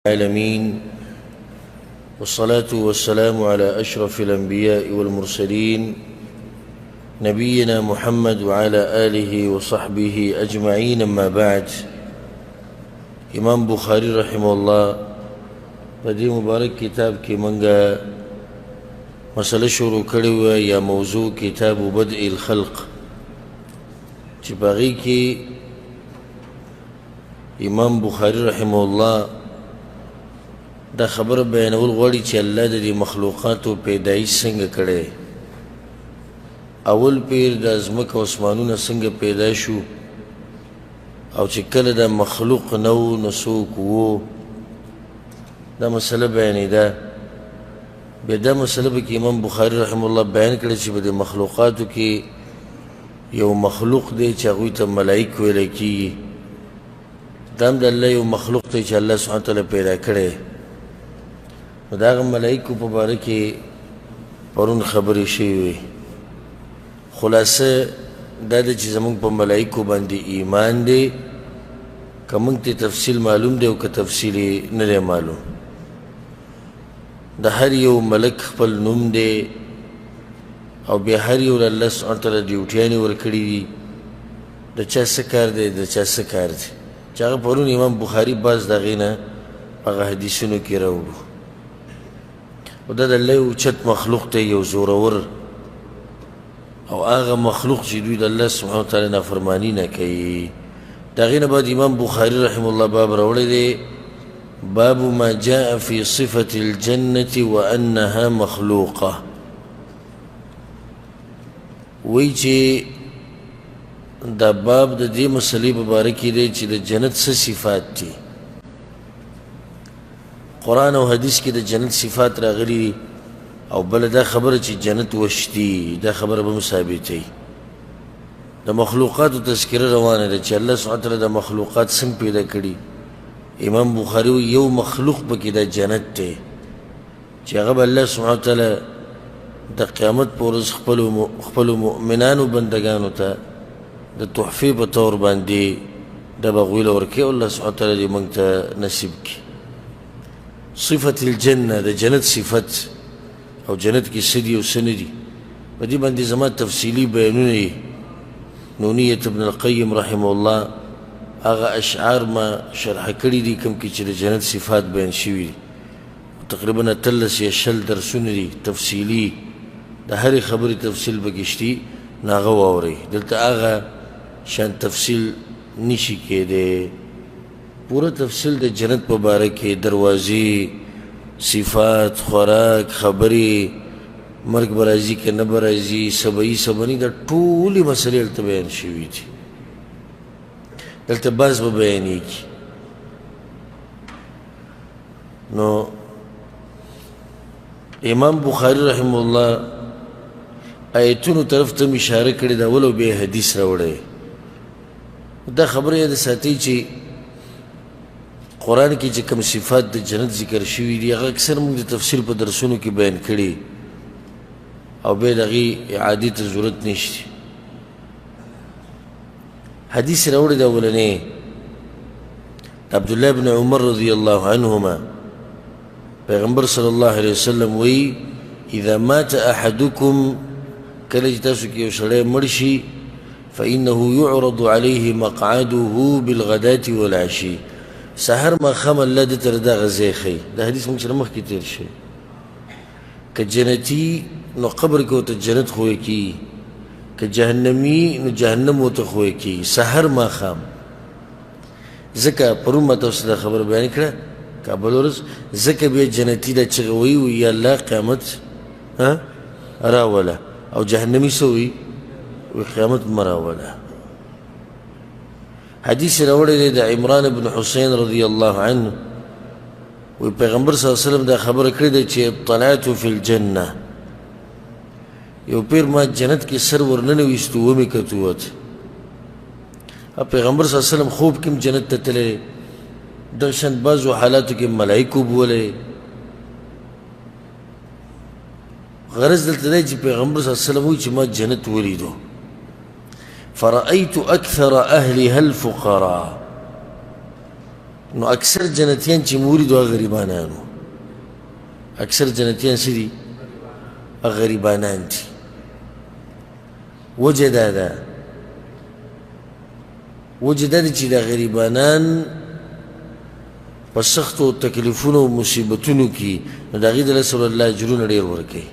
العالمين والصلاة والسلام على أشرف الأنبياء والمرسلين نبينا محمد وعلى آله وصحبه أجمعين. أما بعد، امام بخاری رحمه الله بدی مبارک کتاب کی منگا مسئلہ شروع کړی و یا موضوع کتاب بدء الخلق، چې باغی کی امام بخاری رحمه الله دا خبر بیانول غواړي چې الله د مخلوقاتو پیدایش څنګه کړي. اول پیر د ځمکه او اسمانونه څنګه پیدا شو او چې کله د مخلوق نو نسوک وو، دا مسئله بیانې ده. بیا دا مسئله به کې امام بخاری رحمه الله بیان کړی چې به د مخلوقاتو کې یو مخلوق دی چې هغوی ته ملائک ویلی کېږي. دا هم د الله یو مخلوق دی چې الله سبحانه تعالی پیدا کړی. نو د هغه ملائکو په باره کې پرون خبرې شوې وې. خلاصه دا ده چې زمونږ په ملائکو باندې ایمان دی، که موږ ته تفصیل معلوم دی او که تفصیل یې نه دی معلوم. د هر یو ملک خپل نوم دی او بیا هر یو الله سبحانه تعالی ډیوټیانې ورکړي دي، د چا څه کار دی د چا څه کار دی، چې هغه پرون امام بخاري بعض د هغې نه هغه حدیثونو کې راوړو. او دا د الله یو اوچت مخلوق دی، یو زورور، او هغه مخلوق چې دوی د الله سبحانه وتعالی نافرمانی نه کوي. د هغې نه بعد امام بخاري رحمه الله باب راوړی دی، باب ما جاء في صفة الجنة وأنها مخلوقة. وی چې دا باب د دې مسلې په باره کې دی چې د جنت څه صفات دي. قرآن او حدیث کې د جنت صفات راغلي دي، او بل دا خبره چې جنت وشتي، دا خبره به ثابتوي. د مخلوقاتو تذکره روانه ده چې الله سبحانه وتعالی د مخلوقات څنګه پیدا کړي. امام بخاري یو مخلوق پکې د جنت دی چې هغه به الله سبحانه وتعالی د قیامت په ورځ خپلو مؤمنانو بندګانو ته د تحفې په طور باندې دا به هغوی له ورکوي، او الله سبحانه وتعالی دې موږ ته نصیب کړي. صفت الجنه، د جنت صفت او جنت کې څه دي او څه نه دي، په دې باندې زما تفصیلي بیانونه یې نونیت ابن القیم رحمه الله هغه اشعار ما شرح کړي دي، کوم کې چې د جنت صفات بیان شوي دي. تقریبا 13 یا 20 درسونه دي تفصیلي، د هرې خبرې تفصیل پکې شتي، نو هغه واورئ. دلته هغه شان تفصیل نشي کېدی. پوره تفصیل د جنت په باره کې، دروازې، صفات، خوراک، خبرې، مرګ به راځي که نه به راځي، سبعي سبني، دا ټولې مسلې هلته بیان شوي دي. دلته بعض به بیانېږي. نو امام بخاري رحمه الله آیتونو طرف ته اشاره کړې ده، ولو بیا حدیث راوړی. دا خبره یاد ساتئ چې قرآن کې چې کوم صفات د جنت ذکر شوي دي، هغه اکثر موږ د تفسیر په درسونو کې بیان کړي، او بیا د هغې اعادې ته ضرورت نشته. حدیث راوړی د اولنی عبدالله بن عمر رضی الله عنهما، پیغمبر صلی الله علیه وسلم وی اذا مات احدکم، کله چې تاسو کې یو سړی مړ شي، فانه يعرض عليه مقعده بالغداة والعشي، سحر ماښام الله دې ته دا غذی ښیي. دا حدیث موږ سره مخکې تېر شوی. که جنتي نو قبر کې ورته جنت ښویه کېږي، که جهنمي نو جهنم ورته ښویه کېږي، سحر ماښام. ځکه پرون ما تاسو دا خبره بیان کړه، کابل ورځ، ځکه بیا جنتي دا چغه وایي یا الله قیامت راوله، او جهنمي څه وایي قیامت مه راوله. حدیث راوړی دی د عمران بن حسین رضی الله عنه، وی پیغمبر صلی الله علیه وسلم دا خبره کړې ده چې اطلعت فی الجنه، یو پیر ما جنت کې سر ورننویستو ومې کتوت. پیغمبر صلی الله علیه وسلم خوب کې جنت ته تللی، دغه شان بعضو حالاتو کې ملائکو بولی. غرض دلته دی چې پیغمبر صلی الله علیه وسلم وایي چې ما جنت ولیدو. فرأيت أكثر أهلها الفقراء، نو اکثر جنتیان چې موري دو غریبانانو اکثر جنتیان څه دي غریبانان دي وجه دا ده چې دا غریبانان په سختو تکلیفونو او مصیبتونو کې نو د هغې د رسول الله اجرونه ډېر ورکوي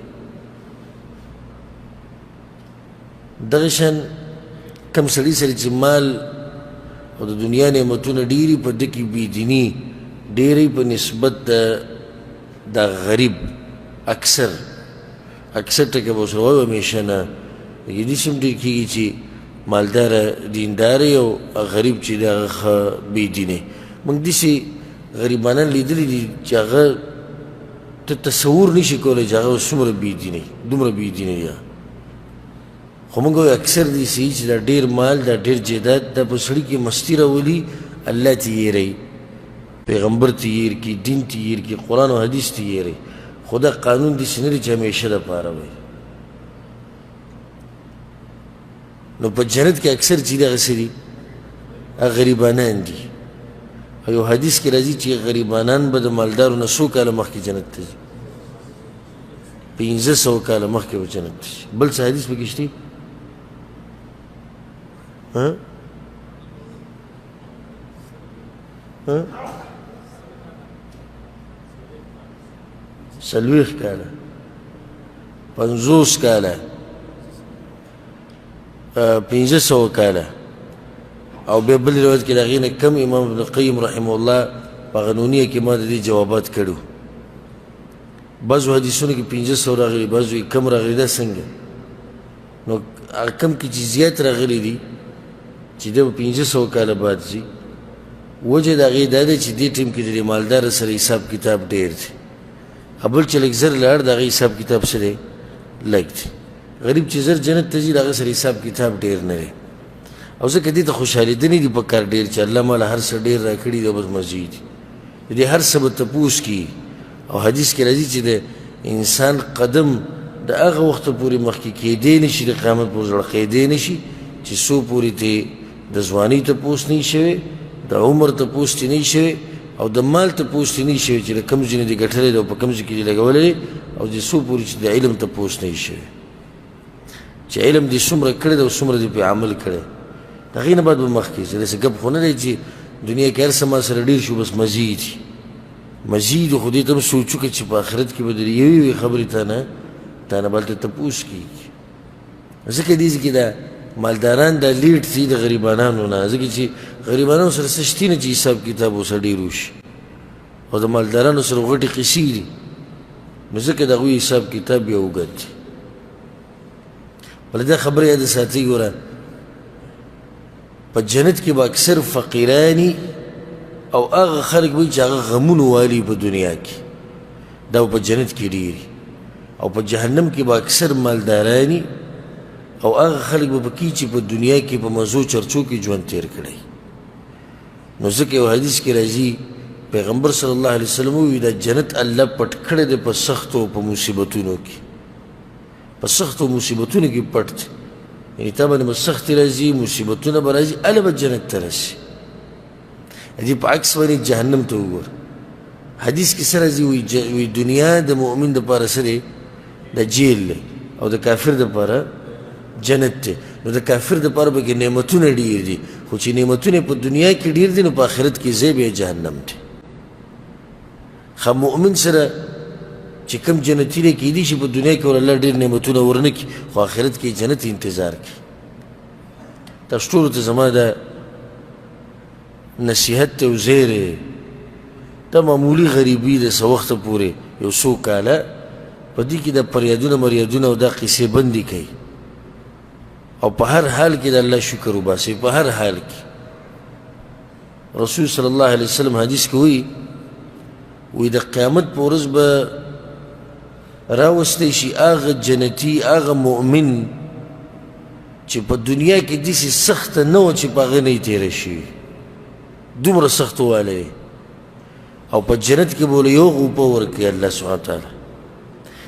دغه شان کم سړي سره چې مال او د دنیا نعمتونه ډېري په ده کې بېدیني ډېرې په نسبت د غریب اکثر ټکه به ورسره وایو همیشه نه داسې هم ډېر کېږي چې مالداره دینداره او غریب چې د هغه ښه بېدینی موږ داسې غریبانان لیدلي دي چې هغه ته تصور نشي کولی چې هغه څومره بېدینی دومره بېدینی دی خو موږ وایو اکثر داسې وي چې دا ډېر مال دا ډېر جایداد دا په سړي کې مستي راولي الله ته یېروي پیغمبر ته یېر کړي دین ته یېر کړي قرآن او حدیث ته یېروي خو دا قانون داسې نه دی چې همیشه دپاره وي نو په جنت کې اکثر چې دغه څه دي غریبانان دي او یو حدیث کې راځي چې غریبانان به د مالدارو نه 100 کاله مخکې جنت ته ځي 1500 کاله مخکې به جنت ته ځي بل څه حدیث پکې شته سلويخ کاله 50 کاله 1500 کاله او بیا بل روایت کې د هغې نه کم امام ابن القیم رحمه الله په غنونیه کې ما د دې جوابات کړو بعضو حدیثونو کې 1500 راغلي بعضو یې کم راغلي دا څنګه نو کم کې چې زیات راغلي دي چې د 1500 کاله بعد ځي وجه د هغې دا دی چې دې ټیم کې د دې مالدار سره حساب کتاب ډېر دی بل چې لږ زر لاړ د هغې حساب کتاب څه دی لږ دی غریب چې زر جنت ته ځي د هغه سره حساب کتاب ډېر نه دی او ځکه دې ته خوشحالېدنې دي په کار ډېر چې الله ماله هر څه ډېر راکړي دی او بس مزید د دې هر څه به تپوس کي او حدیث کې راځي چې د انسان قدم د هغه وخته پورې مخکې کېدی نه شي د قیامت پورې زړقېدی نه شي چې څو پورې ته د ځوانۍ تپوس نه شوی د عمر تپوس ته نه شوی او د مال تپوس ته نه شوی چې د کوم ځای نه دې ګټلی دی او په کوم ځای کې دې لګولی دی او د څو پورې چې د علم تپوس نه شوی چې علم دې څومره کړی دی او څومره دې پرې عمل کړی د هغې نه بعد به مخکې ځي داسې ګپ خو نه دی چې دنیا کې هر څه ما سره ډېر شو بس مزید مزید خو دې ته هم سوچ وکړه چې په آخرت کې به د یوې خبرې تا نه بلته تپوس کېږي ځکه دې کې دا مالداران دا لیډ دي د غریبانانو نه ځکه چې غریبانانو سره څه شتي نه چې حساب کتاب ورسره ډېر وشي او د مالدارانو سره غټې قصې دي نو ځکه د هغوی حساب کتاب بیا اوږد دی بله دا خبره یاده ساتئ ګوره په جنت کې به اکثر فقیرانی او هغه خلک به چې هغه غمونو والي په دنیا کې دا به په جنت کې ډېري او په جهنم کې به اکثر مالدارانی او هغه خلک به پکې چې په دنیا کې په مزو چرچو کې ژوند تیر کړی نو ځکه یو حدیث کې راځي پیغمبر صلی الله علیه وسلم وایي دا جنت الله پټ کړی دی په سختو په مصیبتونو کې په سختو مصیبتونو کې پټ دی یعنی تا باندې به سختې راځي مصیبتونه به راځي هله به جنت ته رسي دې په عکس باندې جهنم ته وګوره حدیث کې څه راځي وایي دنیا د مؤمن دپاره څه دی د جیل دی او د کافر دپاره جنت دی نو د کافر دپاره به کې نعمتونه ډېر دي خو چې نعمتونه په دنیا کې ډېر دي نو په آخرت کې ځای به جهنم دی ښه مؤمن سره چې کوم جنتي دی کیدی شي په دنیا کې ور الله ډېر نعمتونه ورنه کړي خو آخرت کې جنت انتظار کوي تاسو ټولو ته زما د نصیحت ته او زیری دا معمولي غریبي د څه وخته پورې یو څو کاله په دې کې د فریادونه مریادونه او دا قصې بندي کوي او په هر حال کې د الله شکر وباسئ په هر حال کې رسول صلی الله علیه وسلم حدیث کې وایي د قیامت په ورځ به راوستی شي هغه جنتي هغه مؤمن چې په دنیا کې داسې سخته نه وه چې په هغه نه یې تېره شوي دومره سخت والی او په جنت کې به له یو غوپه ورکوي الله سبحانه وتعالی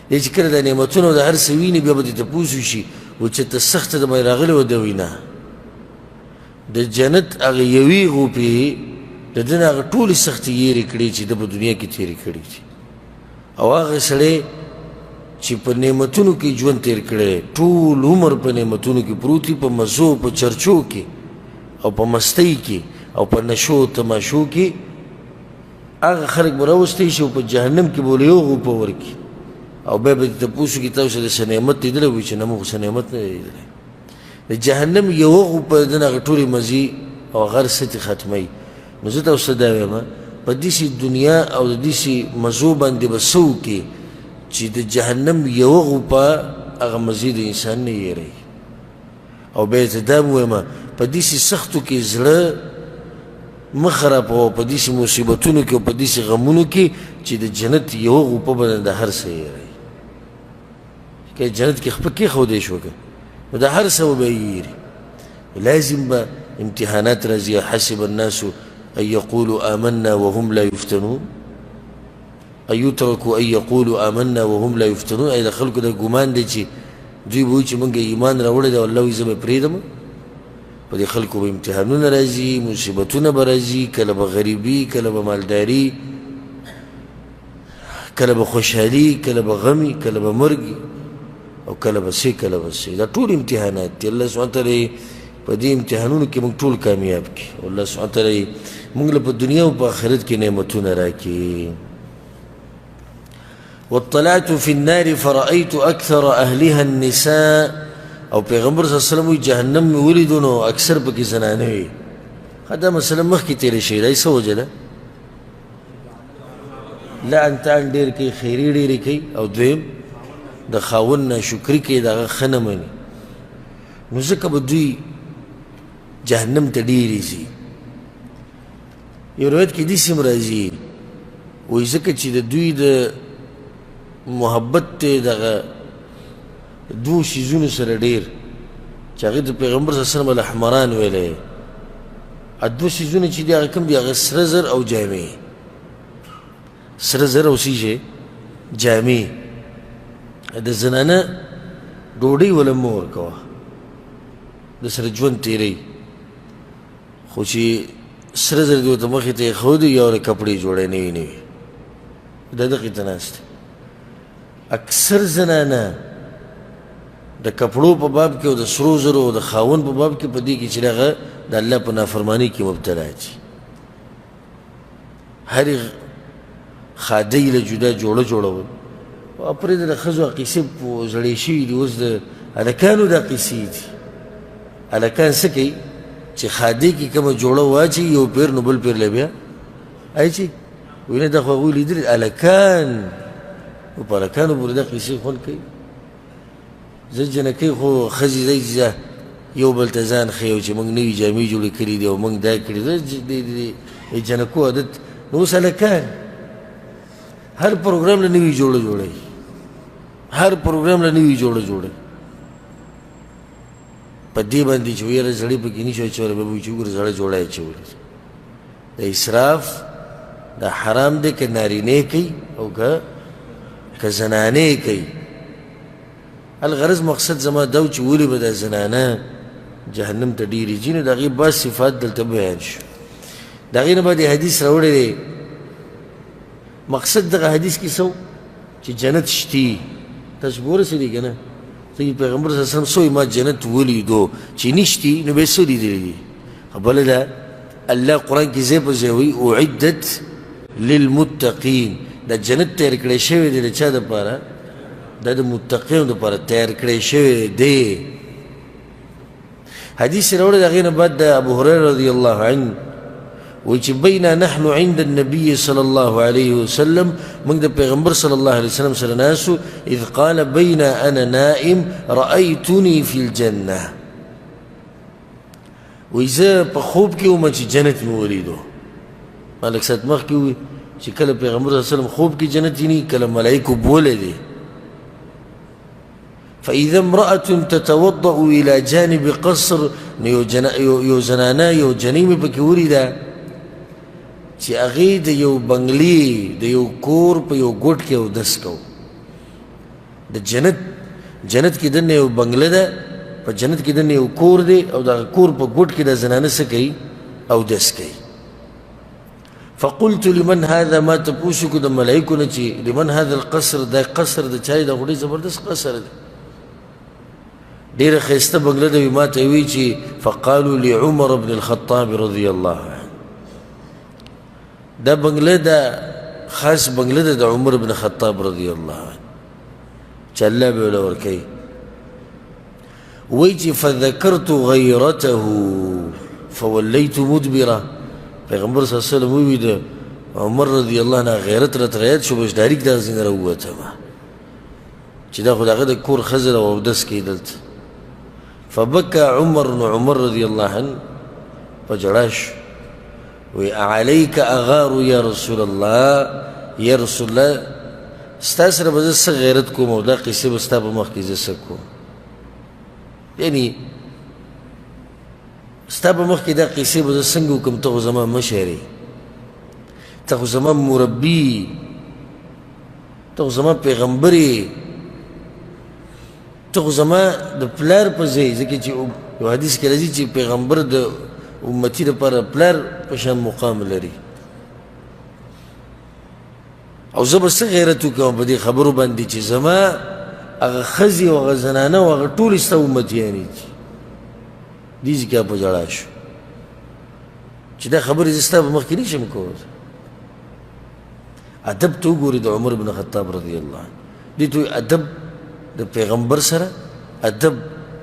دی چې کله دا نعمتونه او د هر څه ویني بیا به دې تپوس وشي و چې ته سخته د مې راغلې وه ده وي نه د جنت هغه یوې غوپې د ده نه هغه ټولې سختې هېرې کړې چې ده په دنیا کې تېرې کړې دي او هغه سړی چې په نعمتونو کې ژوند تېر کړی ټول عمر په نعمتونو کې پروت وي په مزو په چرچو کې او په مستۍ کې او په نشو تماشو کې هغه خلک به راوستی شي او په جهنم کې به ولې یو غوپه ورکړي او بیا به دې تپوس وکړي تاسو د څه نعمت لیدلی وي چې نه موږ څه نعمت نه دی لیدلی د جهنم یوه غوپه د نه هغه ټولې مزې او هغه هر څه ترې ختموي نو زه تاسو ته دا وایم په داسې دنیا او د داسې مزو باندې به څه وکړي چې د جهنم یوه غوپه هغه مزې د انسان نه هېروي او بیا یې ته دا م وایم په داسې سختو کې زړه مه خرابوه په داسې مصیبتونو کې او په داسې غمونو کې چې د جنت یوه غوپه به د هر څه هېروي که جنت کې خپل کېښودی شو که نو د هر څه به یې هېري لازم به امتحانات راځي حسب الناس ان يقولوا آمنا وهم لا يفتنون ان يتركوا ان يقولوا آمنا وهم لا يفتنون ای د خلکو د ګمان دی چې دوی به وایي چې موږ ایمان راوړی دی الله وایي زه به پرېږدم په دې خلکو به امتحانونه راځي مصیبتونه به راځي کله به غریبي کله به مالداري کله به خوشحالي کله به غمي کله به مرګي او کله به څه کله به څه دا ټول امتحانات دي الله سبحانه تعالی په دې امتحانونو کې موږ ټول کامیاب کړي او الله سبحانه تعالی موږ له په دنیا او په آخرت کې نعمتونه راکړي واطلعت في النار فرأيت أكثر أهلها النساء او پیغمبر صلی الله علیه وسلم جهنم مې ولیدو نو اکثر پکې زنانه وي دا مسله مخکې تېرې شوې دا یې څه وجه ده لعن تعن ډېر کوي خیري ډېرې کوي او دویم د خاوند ناشکري کوي د هغه ښه نه مني نو ځکه به دوی جهنم ته ډېرې ځي یو روایت کې داسې هم راځي وایي ځکه چې د دوی د محبت ته دغه دو شیزونو سره ډېر چې هغې د پیغمبر صلی الله علیه وسلم الاحمران ویلی دو شیزونه چې دي هغه کوم دي هغه سره زر او جامې سره زر او څه شی جامې د زنانه ډوډۍ وله مه ورکوه د سره ژوند تېروي خو چې سره زر دې ورته مخې ته ایښودي یا ورله کپړې جوړی نوي نوي دا دقې ته ناست اکثر زنانه د کپړو په باب کې او د سرو زرو او د خاوند په باب کې په دې کې چې هغه د الله په نافرمانۍ کې مبتلا دي هرې خادۍ له جدا جوړه جوړول او پرېږده د ښځو قیسې زړې شوي دي اوس د هلکانو دا قیسې دي هلکان څه کوي چې خادۍ کې کومه جوړه واچوي یو پیر نو بل پیر له بیا اچي وایي نه دا خو هغوی لیدلي هلکان او په هلکانو پورې دا قیسې خوند کوي زه جنکۍ خو ښځې دی چې یو بل ته ځان ښیو چې موږ نوي جامې جوړې کړي دي او موږ دا کړي د جنکو عادت نو اوس هلکان هر پروګرام له نوي جوړه جوړوي هر پروګرام له نوي جوړه جوړوي په دې باندې چې ویره زړې پکې نه شي اچولی به وایي چې وګوره زړه جوړه یې اچولې د اسراف دا حرام دی که نارینې کوي او که زنانې کوي الغرض مقصد زما دا و چې ولې به دا زنانه جهنم ته ډېرې ځي نو د هغې بعض صفات دلته بیان شو د هغې نه بعد یې حدیث راوړی دی مقصد دغه حدیث کې څه چې جنت شتي تاسو به ورسېدئ که نه پیغمبر صلی الله علیه وسلم څه وایي ما جنت ولیدو چې نشتي نو بیا څه لیدلی دي بله ده الله قرآن کې ځای په ځای وایي اعدت للمتقین دا جنت تیار کړی شوی دی د چا دپاره دا د متقینو دپاره تیار کړی شوی دی حدیث راوړی د هغې نه بعد د ابو هریره رضی الله عنه وایي چې بینا نحن عند النبي صلی الله علیه وسلم موږ د پیغمبر صلی الله علیه وسلم سره ناسو اذ قال بینا انا نائم رأیتنی فی الجنه وایي زه په خوب کې وم چې جنت مې ولیدو ما لږ ساعت مخکې ووي چې کله پیغمبر صلی الله علیه وسلم خوب کې جنت ویني کله ملایکو بولی دی فإذا امرأة تتوضأ إلى جانب قصر یو زنانه یو جنۍ مې پکې ولیده چې هغې د یو بنګلې د یو کور په یو ګوټ کې اودس کو د جنت کې دننه یو بنګله ده په جنت کې دننه یو کور دی او دغه کور په ګوټ کې د زنانه څه کوي اودس کوي فقلت لمن هذا ما تپوسو کو د ملائکو نه چې لمن هذا القصر دا قصر د چای دا غوډي زبردست قصر دی ډیره ښایسته بنګله ده ما ته وی چې فقالوا لعمر بن الخطاب رضی الله عنه دا بنګله ده خاص بنګله ده د عمر بن خطاب رضی الله عنه چې الله به له ورکوي وی چې فذكرت غیرته فوليت مدبرا پیغمبر صلی الله علیه وسلم وی د عمر رضی الله عنه غیرت راته رایت شو بس ډایرک دا ځینې راووتم چې دا خو د هغه د کور ښځه ده او اودس کوي دلته فبكى عمر رضی الله عنه په شو وی عليك اغار یا رسول الله یا رسول الله ستا سره به زه څه غیرت کوم او دا قصې به ستا په مخ کې زه څه کوم یعنی ستا په مخ کې دا قصې به زه څنګه وکړم ته خو زما مشر یې ته خو زما مربي ته خو زما پیغمبر یې ته خو زما د پلار په ځای ځکه چې یو حدیث کې راځي چې پیغمبر د امتی لپاره پلار په شان مقام لري او زه به څه غیرت وکړم په دې خبرو باندې چې زما هغه ښځې او هغه زنانه او هغه ټولې ستا امتیانې دي دې ځکه په ژړا شو چې دا خبرې زه ستا په مخ کې نشم کولی ادب ته وګورې د عمر بن خطاب رضی الله عنه دې ته ادب د پیغمبر سره ادب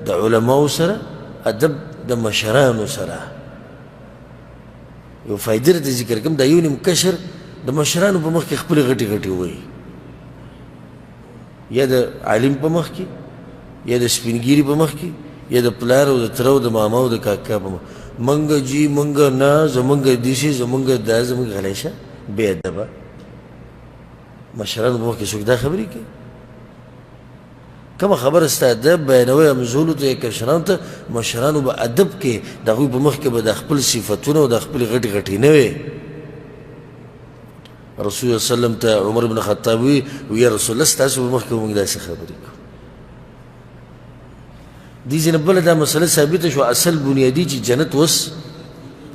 د علماو سره ادب د مشرانو سره یو فایده درته ذکر کوم دا یو نیم کشر د مشرانو په مخ کې خپلې غټې غټې ووایي یا د عالم په مخ کې یا د سپینګیري په مخ کې یا د پلار او د تره او د ماما او د کاکا په مخ منګه جی منګه نه زمونږ دیسې زمونږ دا زمونږ غلی شه بې ادبه مشرانو په مخ کې څوک دا خبرې کوي کومه خبره ستا ادب بیانوي همزولو ته یا کشرانو ته مشرانو به ادب کې د هغوی په مخ کې به د خپل صفتونه او د خپلې غټې غټې نه وې رسول الله صلی الله علیه وسلم ته عمر بن خطاب وی یا رسول الله ستاسو په مخ کې موږ داسې خبرې کوو دې ځینې بله دا مسله ثابته شوه اصل بنیادي چې جنت اوس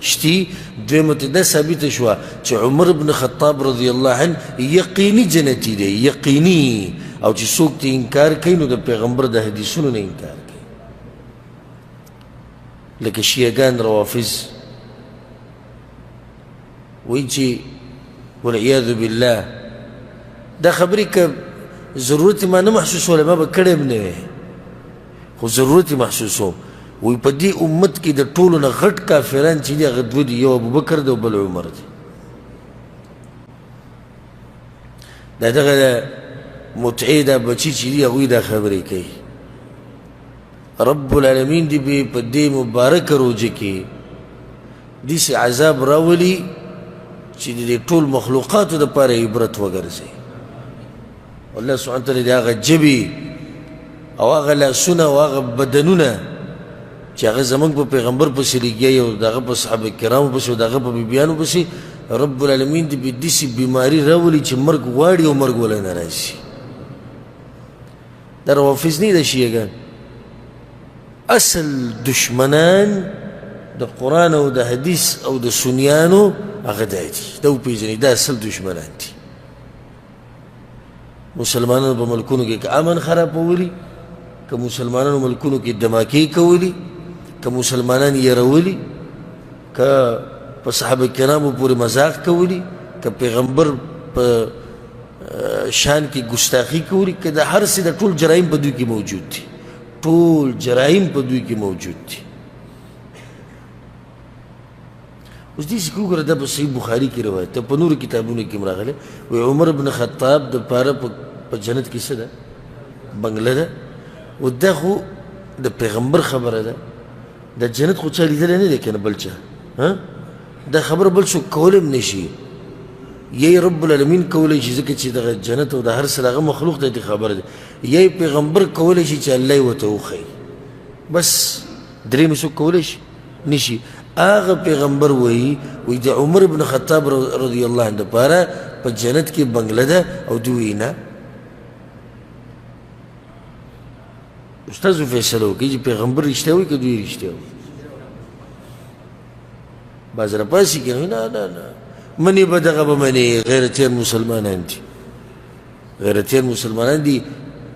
شتي دویمه ته دا ثابته شوه چې عمر بن خطاب رضی الله عنه یقیني جنتي دی یقیني او چې څوک ته انکار کوي نو د پیغمبر د حدیثونو نه انکار کوي لکه شیعګان روافض وایي چې والعیاذ بالله دا خبرې که ضرورت ما نه محسوسوله ما به کړی هم نه وی خو ضرورت یې محسوسوم وایي په دې امت کې د ټولو نه غټ کافران چې دي هغه دوه دي یو ابوبکر دی او بل عمر دی دا دغه متعې دا بچي چې دي هغوی دا خبرې کوي رب العالمین دې به په دې مبارکه روژه کې داسې عذاب راولي چې د ټول مخلوقاتو دپاره عبرت وګرځي الله سبحانه تعالی د هغه ژبې او هغه لاسونه او هغه بدنونه چې هغه زموږ په پیغمبر پسې لګیا او د هغه په صحابه کرامو پسې او د هغه په بیبیانو پسې رب العالمین دې به داسې بیماري راولي چې مرګ غواړي او مرګ ولی نه راشي دا روافض نه دي شیعګان اصل دشمنان د قرآن او د حدیث او د سنیانو هغه دا دي دا وپېژنئ دا اصل دشمنان دي مسلمانانو په ملکونو کې که امن خرابولي که مسلمانانو ملکونو کې دماکې کولي که مسلمانان یرولي که په صحابه کرامو پورې مذاق کولي که پیغمبر په شان کې ګستاخي کولي که د هر څه د ټول جرایم په دوی کې موجود دي ټول جرایم په دوی کې موجود دي اوس دې چې وګوره دا په صحیح بخاري کې روایت ده په نورو کتابونو کې هم راغلی وایي عمر بن خطاب دپاره په جنت کې څه ده بنګله ده و دا خو د پیغمبر خبره ده د جنت خو چا لیدلی نه دی که نه بل چا دا خبره بل څوک کولی هم نشي یی رب العالمین کولی شي ځکه چې دغه جنت او د هر څه هغه مخلوق ته دې خبره ده یی پیغمبر کولی شي چې الله یې ورته وښیي بس درېیم څوک کولی شي نشي هغه پیغمبر وایي د عمر بن خطاب رضی الله عنه دپاره په جنت کې بنګله ده او دوی وایي نه استازو فیصله وکړي چې پیغمبر رښتیا وایي که دوی رښتیا وایي بعض راپاسې کوي نه نه نه منی به دغه به منی غیرتیان مسلمانان دي غیرتیان مسلمانان دي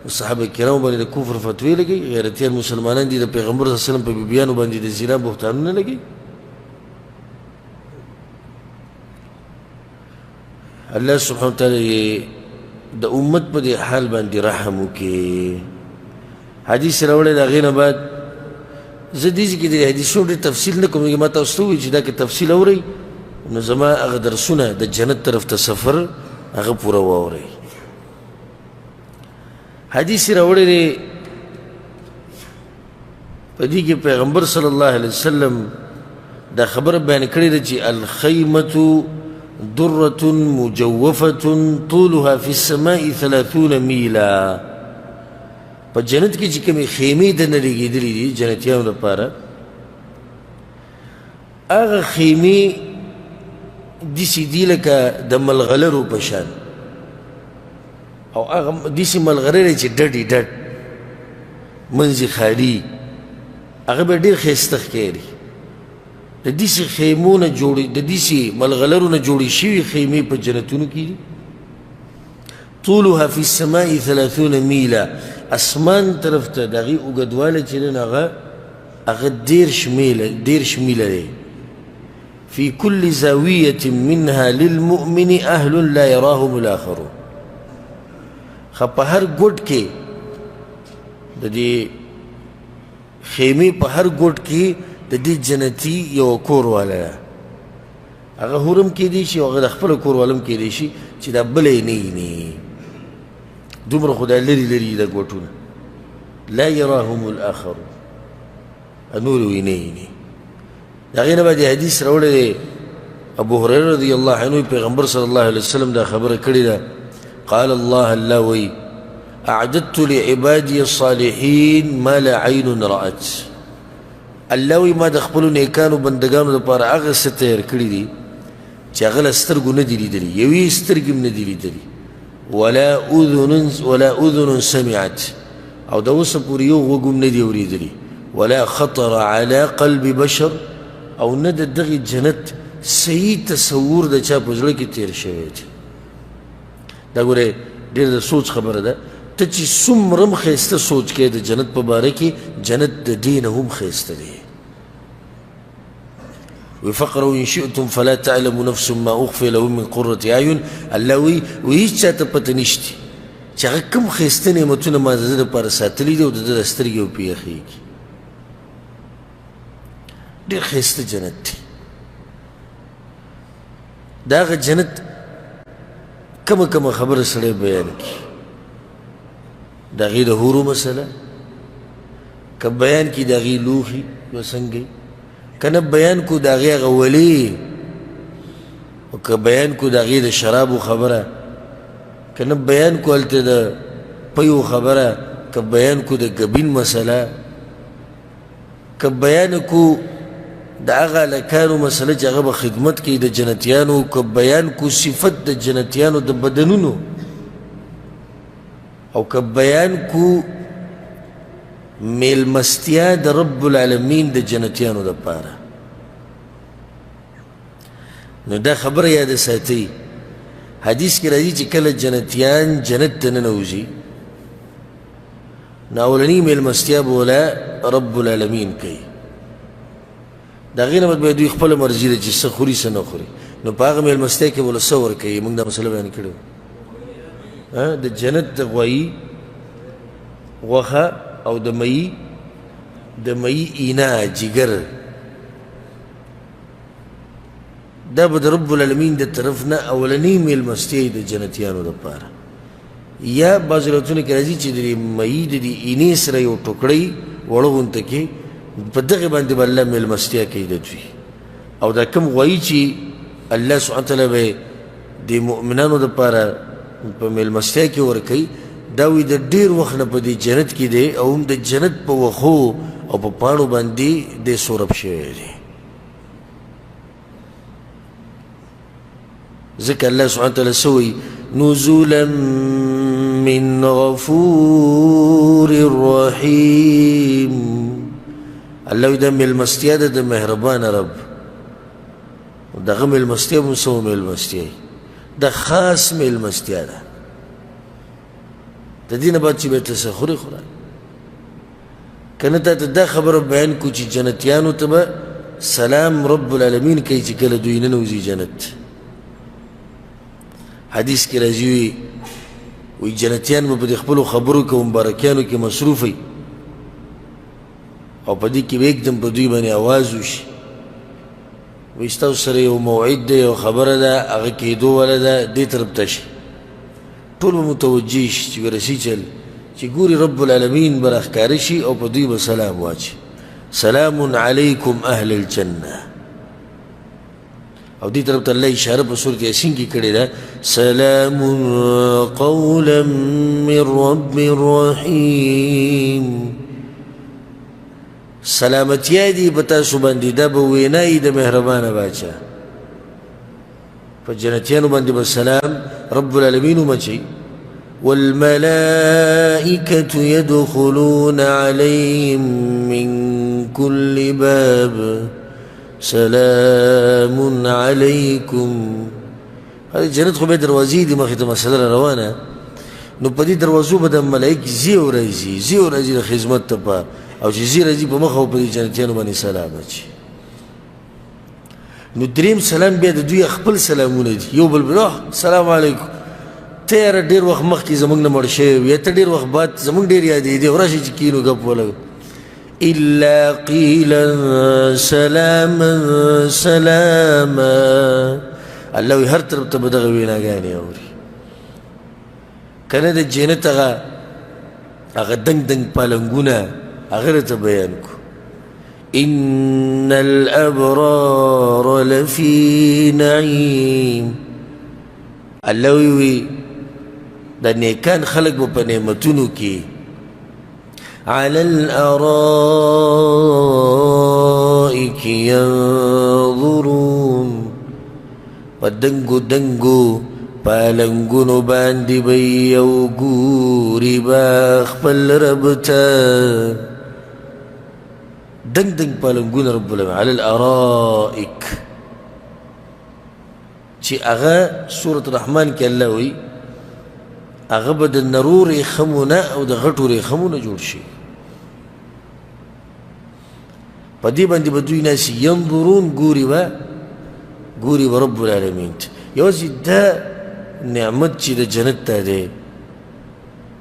صحابه کرام باندې د کفر فتوی لګي غیرتیان مسلمانان دي د پیغمبر صلی الله علیه وسلم په بیبیانو باندې د زنا بهتانونه لګي الله سبحانه وتعالی د امت په دې حال باندې رحم وکړي حدیث راوړی د هغې نه بعد زه دې کې د حدیثونو ډېر تفصیل نه کوم ما تاسو ته ووایي چې دا که تفصیل اورئ نو زما هغه درسونه د جنت طرف ته سفر هغه پوره واورئ حدیث راوړی دی په دې کې پیغمبر صلی الله علیه وسلم دا خبره بیان کړې ده چې الخیمة درة مجوفة طولها في السماء 30 میلا په جنت کې چې کومې خیمې دننه لګېدلې دي جنتیانو لپاره هغه خیمې داسې دي لکه د ملغلرو په شان او هغه داسې ملغلرې چې ډډ یې ډډ منځ یې خالي هغه به ډېر ښایسته ښکاري د داسې خیمو نه جوړې د داسې ملغلرو نه جوړې شوي خیمې په جنتونو کې دي طولها في السماء 30 میلا اسمان طرف ته د هغې اوږدوالی چې دی نو هغه 10 میله دی في كل زاوية منها للمؤمن أهل لا يراهم الآخرون خو په هر ګوټ کې د دې خیمې په هر ګوټ کې د دې جنتي یو کور والا ده هغه حرم کیدی شي او هغه د خپل کور والم کیدی شي چې دا بلې نه ویني دومره خدای لري لري د ګوټونه لا يراهم الآخرون نور ویني د هغې نه بعد حدیث راوړی دی ابو هریره رضی الله عنه پیغمبر صلی الله علیه وسلم دا خبره کړې ده قال الله وی اعددت لعبادي الصالحين ما لا عين رأت الله وی ما د خپلو نیکانو بندګانو لپاره هغه څه تیار کړي دي چې هغه له سترګو نه دي لیدلي یوې سترګې هم نه دي لیدلي ولا اذن سمعت او د اوسه پورې یو غوږ هم نه دي اورېدلي ولا خطر على قلب بشر او نه د دغې جنت صحیح تصور د چا په زړه کې تیر شوی دی دا ګورې ډېر د سوچ خبره ده ته چې څومره هم ښایسته سوچ کوې د جنت په باره کې جنت د دې نه هم ښایسته دی وفقروا إن شئتم فلا تعلم نفس ما أخفي لهم من قرة أعين الله وی هیڅ چاته پته نشته چې هغه کوم ښایسته نعمتونه ما د ده دپاره ساتلي دي او د ده د سترګې ورپې یخېږي ډېر ښایسته جنت دی د هغه جنت کومه خبره سړی بیان کړي د هغې د حورو مسله که بیان کړي د هغې لوښي به څنګه وي که نه بیان کړو د هغې هغه ولي او که بیان کړو د هغې د شرابو خبره که نه بیان کړو هلته د پیو خبره که بیان کړو د ګبین مسله که بیان کړو د هغه هلکانو مسله چې هغه به خدمت کوي د جنتیانو که بیان کړو صفت د جنتیانو د بدنونو او که بیان کړو میلمستیا د رب العالمین د جنتیانو دپاره نو دا خبره یاد ساتئ حدیث کې راځي چې کله جنتیان جنت ته ننوځي نو اولني میلمستیا به ولا رب العالمین کوي د هغې نه به دوی خپله مرضي ده چې څه خوري څه نه خوري نو په هغه میلمستیا کې به له څه ورکوي موږ دا مسله بیان کړې وه د جنت د غوایي غوښه او د مئی اینا جگر دا به د رب العالمین د طرف نه اولنی میلمستیا د جنتیانو دپاره یا بعض روایتونو کې راځي چې د مئی د دې اینې سره یو ټوکړی وړه غونته کې په دغې باندې به الله میلمستیا کوي د دوی او دا کوم غوایي چې الله سبحانه تعالی به د مؤمنانو دپاره په میلمستیا کې ورکوي دا وی د ډېر وخت نه په دې جنت کې دی او هم د جنت په وښو او په پاڼو باندې دی سورب شوی دی ځکه الله سبحانه تعالی څه وایي نزولا من غفور رحیم الله وی دا میلمستیا ده د مهربان رب دغه میلمستیا به سمو میلمستیا دا خاص میلمستیا ده د دې نه بعد چې به ته څه خورې خوره کنه تا ته دا خبره بیان کو چې جنتیانو ته به سلام رب العالمین کوي چې کله دوی ننوځي جنت حدیث کې راځي وی جنتیان به په خپلو خبرو کې مبارکیانو کې مصروف وي او په دې کې به एकदम په دوی باندې آواز وشي وی ستاسو سره یو موعد دی یو خبره ده هغه کېدو واله ده دې طرف ته شي ټول به متوجه شي چې ورسي چل چې ګوري رب العالمین به راښکاره شي او په دوی به سلام واچي سلام علیکم اهل الجنه او دې طرف ته الله اشاره په سورة یاسین کې کړې ده سلام قولا من رب رحیم سلامتیا دی په تاسو باندې دا به وینایي د مهربانه باچا په جنتیانو باندې به سلام رب العالمین ومچي والملائكة يدخلون عليهم من كل باب سلام عليكم هذه جنت خو به دروازې دي مخې ته مسله روانه نو په دې دروازو به د ملایک ځي او راځي د خدمت ته په او چې ځي راځي په مخه او په دې جنتیانو باندې سلام اچي نو دریم سلام بیا د دوی خپل سلامونه دي یو بل بل سلام علیکم ته یاره ډېر وخت مخکې زموږ نه مړ شوی یا ته ډېر وخت بعد زموږ ډېر یادېدې او راشي چې کینو ګپ ولګو إلا قيلا سلاما سلاما الله وی هر طرف ته به دغه ویناګانې اوري کنه د جنت هغه دنګ دنګ پالنګونه هغه راته بیان کو إن الأبرار لفي نعيم الله وی د نیکان خلق به په نعمتونو کې على الأرائك ينظرون ودنگو دنگو پالنگونو باندی بی او گوری باخپل ربتا دنگ دنگ پالنگون رب العالمين على الأرائك چی اغا سورة الرحمن کی اللہ ہوئی اغا با دا نرور خمونا او دا غطور خمونا جوڑ شي پا دی باندی بدوی ناسی ینظرون گوری با رب العالمین یوازی دا نعمت چی دا جنت تا دے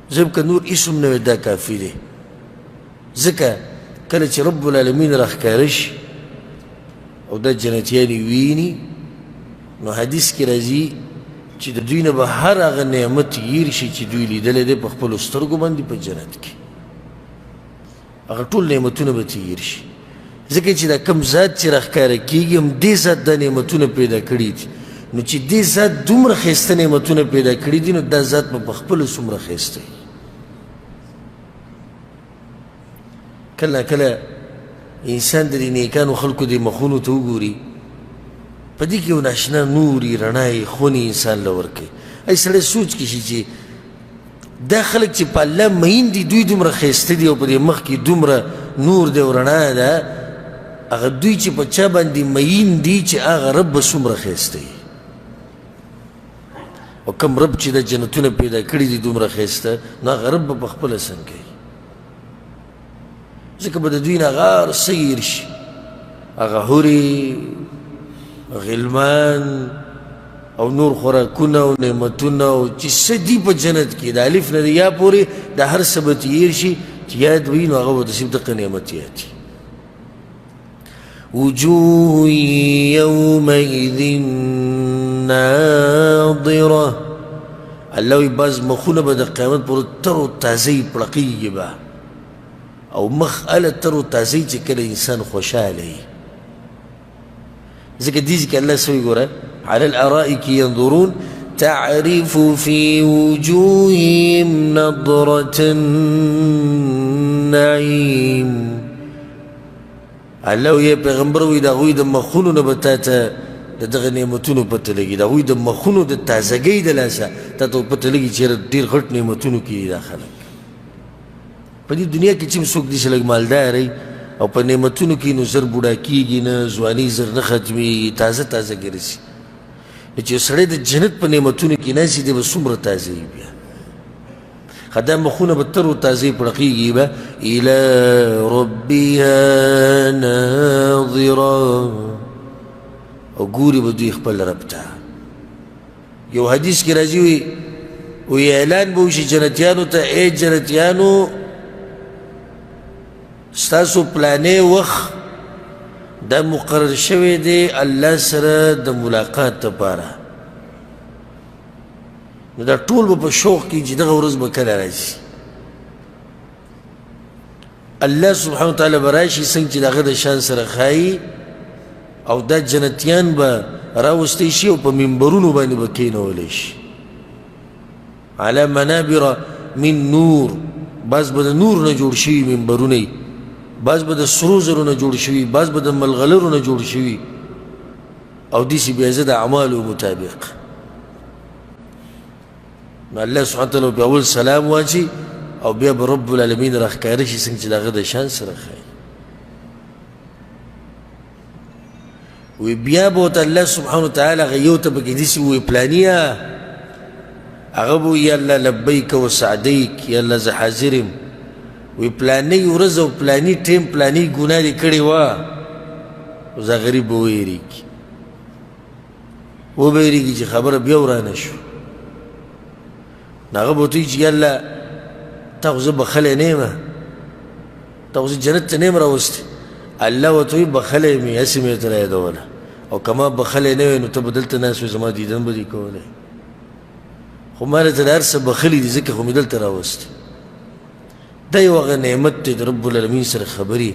زب که نور اسم نوی دا کافی دے زکا کله چی رب العالمین رخکارش او دا جنتیانی وینی نو حدیث کی رازی چې د دوی نه به هر هغه نعمت هیر شي چې دوی لیدلی دی په خپلو سترګو باندې په جنت کې هغه ټول نعمتونه به ته هیر شي ځکه چې دا کم ذات چې راښکاره کېږي هم دې ذات دا نعمتونه پیدا کړي دي نو چې دې ذات دومره ښایسته نعمتونه پیدا کړي دي نو دا ذات به په خپله څومره ښایسته وي کله کله انسان د دې نیکانو خلکو دې مخونو ته وګوري په دې کې یو ناشنا نوري رڼایي خونې انسان له ورکوي ای سړی سوچ کې شي چې دا خلک چې په الله مین دي دوی دومره ښایسته دي او په دې مخ کې دومره نور دی او رڼا ده هغه دوی چې په چا باندې مین دي چې هغه رب به څومره ښایسته وي او کوم رب چې د جنتونه پیدا کړي دي دومره ښایسته نو هغه رب به په خپله څنګه کوي ځکه به د دوی نه هغه هر څه هېر شي هغه هورې غلمان او نور خوراکونه او نعمتونه او چې څه دي په جنت کې د الف نه د یا پورې د هر څه به تېر شي چې یاد وي نو هغه به تصیب دقه نعمت یادي وجوه یومئذ ناظره الله وی بعض مخونه به د قیامت پورې تر و تازه پړقېږي به او مخ هله تر و تازه چې کله انسان خوشحاله وي ذكر ديزك الله سوي قرأ على الأرائك ينظرون تعرف في وجوههم نظرة النعيم الله يا پیغمبر وي دا غوي د مخونو نبتاتا دغه نعمتونو پته لګي دا غوي د مخونو د تازګۍ د لاسه ته پته لګي چې ډیر غټ نعمتونو کې داخله په دې دنیا کې چې څوک دي چې لګ مالدار او په نعمتونو کې نو زر بوډا کېږي نه ځواني زر نه ختمېږي تازه تازه ګرځي نو چې سړی د جنت په نعمتونو کې ناست دی به څومره تازه وي بیا خو دا مخونه به تر و تازه پړقېږي به الی ربها ناظره او ګوري به دوی خپل رب ته یو حدیث کې راځي وی اعلان به وشي جنتیانو ته ای جنتیانو ستاسو پلانې وخت دا مقرر شوی دی الله سره د ملاقات لپاره نو دا ټول به په شوق کې چې دغه ورځ به کله راځي الله سبحانه وتعالی به راشي څنګه چې د هغه د شان سره ښایي او دا جنتیان به راوستی شي او په منبرونو باندې به کېنولی شي علی منابر من نور بعض به د نور نه جوړ شوي منبرونه وي بعض به د سرو زرو نه جوړ شوي بعض به د ملغلرو نه جوړ شوي او داسې بیا زه د اعمالو مطابق نو الله سبحانه وتعالی به اول سلام واچي او بیا به رب العالمین راښکاره شي څنګه چې د هغه د شان سره ښایي وی بیا به ورته الله سبحانه وتعالی هغه یو ته پکې داسې ووایي پلانیه هغه به وایي یا الله لبیک و سعدیک یا الله زه حاضر یم وی پلانی ورځ او پلانی ټیم پلانی ګناه دې کړې وه اوس دا غریب به ویرېږي وبهیږي چې خبره بیا ورانه شو نو هغه به ورته وایي چې یا الله تا خو زه بخلی نه یم تا خو زه جنت ته نه یم راوستی الله ورته وایي بخلی یم هسې مې ورته رایادوله او که ما بخلی نه وی نو ته به دلته ناست وې زما دیدن به دې کولی خو ما درته د هر څه بخلي دي ځکه خو مې دلته راوستی دا یو هغه نعمت دی د رب العالمین سره خبرې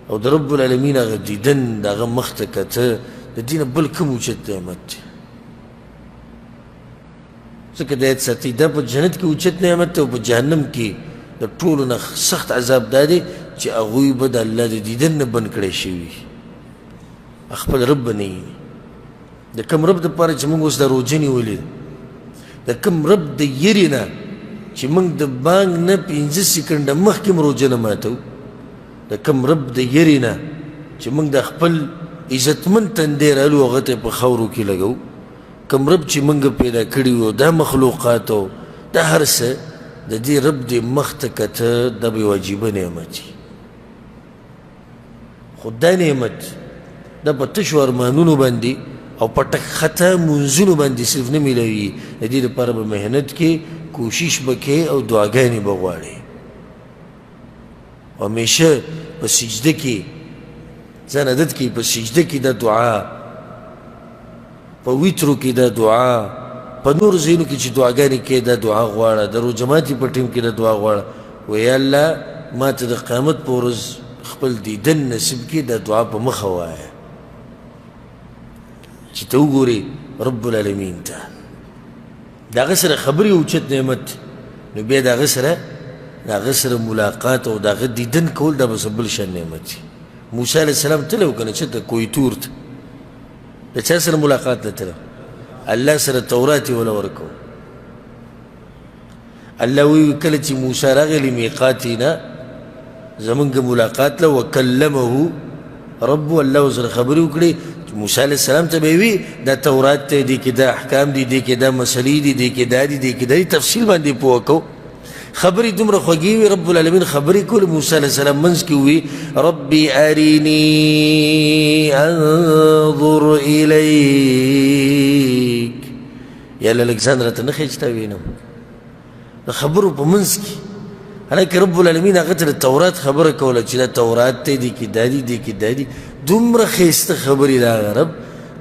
او د رب العالمین هغه دیدن د هغه مخ ته کته د دې نه بل کوم اوچت نعمت دی ځکه د یاد ساتئ دا په جنت کې اوچت نعمت دی او په جهنم کې د ټولو نه سخت عذاب دا دی چې هغوی به د الله د دیدن نه بند کړی شوي خپل رب به نه ویني د کوم رب دپاره چې موږ اوس دا روژه نیولې د کوم رب د یرې نه چې موږ د بانک نه 15 سکنډه مخکې م روژه نه ماتو د کوم رب د یرې نه چې موږ د خپل عزتمن تندی رالو هغه ته په خاورو کې لګو کوم رب چې موږ پیدا کړي وو دا مخلوقاتو دا هر څه د دې رب د مخ ته کته دا به واجبه نعمت وي خو دا نعمت دا په تشو ارمانونو باندې او په ټک خطا منځونو باندې صرف نه میلوي د دې لپاره به محنت کې کوشش به کې او دعاګانې به غواړې همیشه په سجده کې ځان عادت کړي په سجده کې دا دعا په ویترو کې دا دعا په نور ځایونو کې چې دعاګانې کې دا دعا غواړه د روژه ماتي په ټیم کې دا دعا غواړه ویا الله ما ته د قیامت په ورځ خپل دیدن نصیب کړي دا دعا په مخه وایه چې ته وګورې رب العالمین ته د هغه سره خبرې اوچت نعمت نو بیا د هغه سره ملاقات او د هغه دیدن کول دا به بل شان نعمت وي موسی علیه السلام تللی و که نه چېرته کویتور ته د چا سره ملاقات ته تللی الله سره تورات یې وله ورکو الله وی کله چې موسی راغلی میقاتنا زمونږ ملاقات له وکلمه رب الله ورسره خبرې وکړې موسی علیه السلام ته به وي دا تورات دی دې کې دا احکام دي دې کې دا مسلې دي دې کې دا دي دې کې دا دي تفصیل باندې پوه کو خبرې دومره خوږې وي رب العالمین خبرې کولې موسی علیه السلام منځ کې وي ربي ارینی انظر الیک یا الله لږ ځان راته نه ښیې چې تا وینم د خبرو په منځ کې حالانکه رب العالمین هغه ته د تورات خبره کوله چې دا تورات دی دې کې دا دي دې کې دا دي دومره ښایسته خبرې د هغه رب